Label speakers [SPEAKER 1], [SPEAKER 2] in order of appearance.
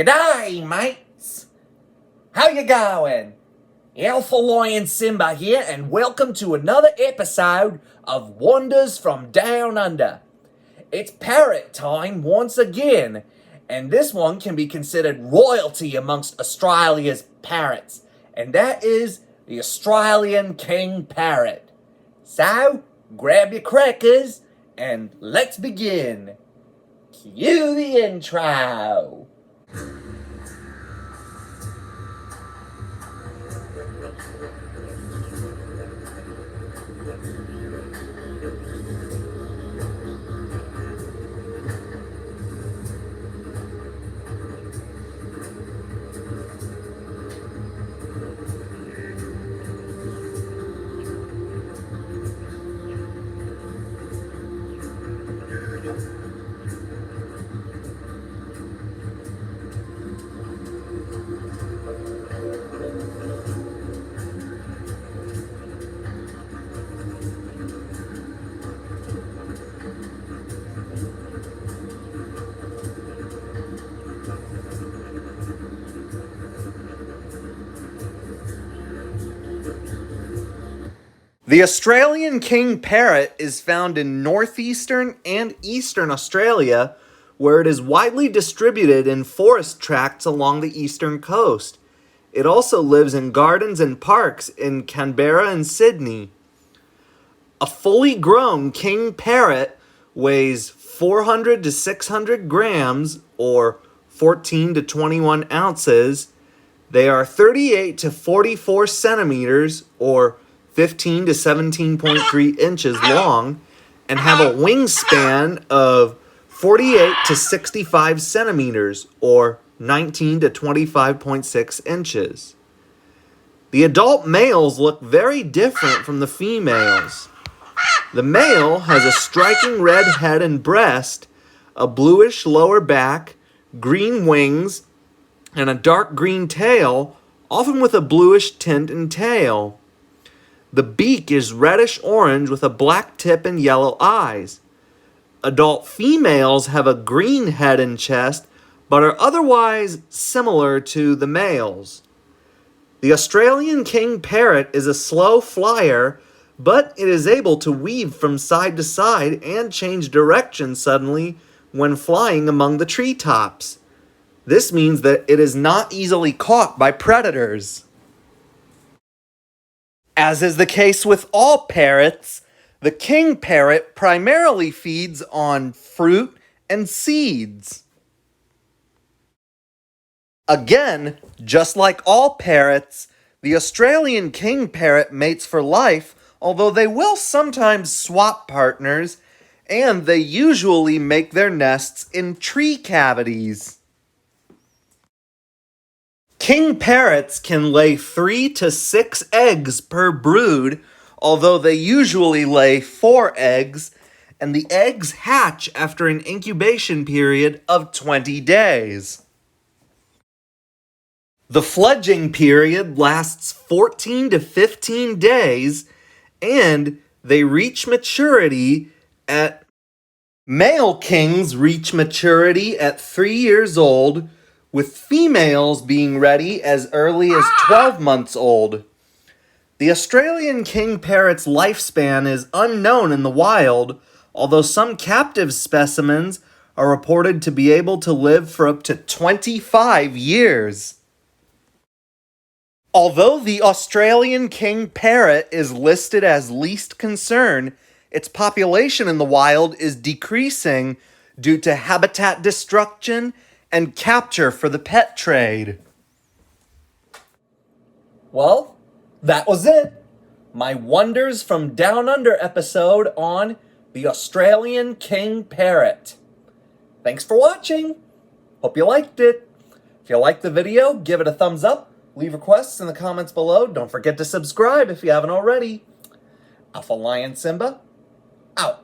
[SPEAKER 1] G'day, mates! How you going? Alpha Lion Simba here, and welcome to another episode of Wonders from Down Under. It's parrot time once again, and this one can be considered royalty amongst Australia's parrots, and that is the Australian King Parrot. So, grab your crackers, and let's begin. Cue the intro. The Australian King Parrot is found in northeastern and eastern Australia, where it is widely distributed in forest tracts along the eastern coast. It also lives in gardens and parks in Canberra and Sydney. A fully grown king parrot weighs 400 to 600 grams, or 14 to 21 ounces. They are 38 to 44 centimeters, or 15 to 17.3 inches long, and have a wingspan of 48 to 65 centimeters, or 19 to 25.6 inches. The adult males look very different from the females. The male has a striking red head and breast, a bluish lower back, green wings, and a dark green tail, often with a bluish tint and tail. The beak is reddish-orange with a black tip and yellow eyes. Adult females have a green head and chest, but are otherwise similar to the males. The Australian King Parrot is a slow flyer, but it is able to weave from side to side and change direction suddenly when flying among the treetops. This means that it is not easily caught by predators. As is the case with all parrots, the king parrot primarily feeds on fruit and seeds. Again, just like all parrots, the Australian king parrot mates for life, although they will sometimes swap partners, and they usually make their nests in tree cavities. King parrots can lay 3 to 6 eggs per brood, although they usually lay 4 eggs, and the eggs hatch after an incubation period of 20 days. The fledging period lasts 14 to 15 days, and they reach maturity at... Male kings reach maturity at 3 years old, with females being ready as early as 12 months old. The Australian king parrot's lifespan is unknown in the wild, although some captive specimens are reported to be able to live for up to 25 years. Although the Australian king parrot is listed as least concern, its population in the wild is decreasing due to habitat destruction and capture for the pet trade. Well, that was it. My Wonders from Down Under episode on the Australian King Parrot. Thanks for watching. Hope you liked it. If you liked the video, give it a thumbs up. Leave requests in the comments below. Don't forget to subscribe if you haven't already. Alpha Lion Simba, out.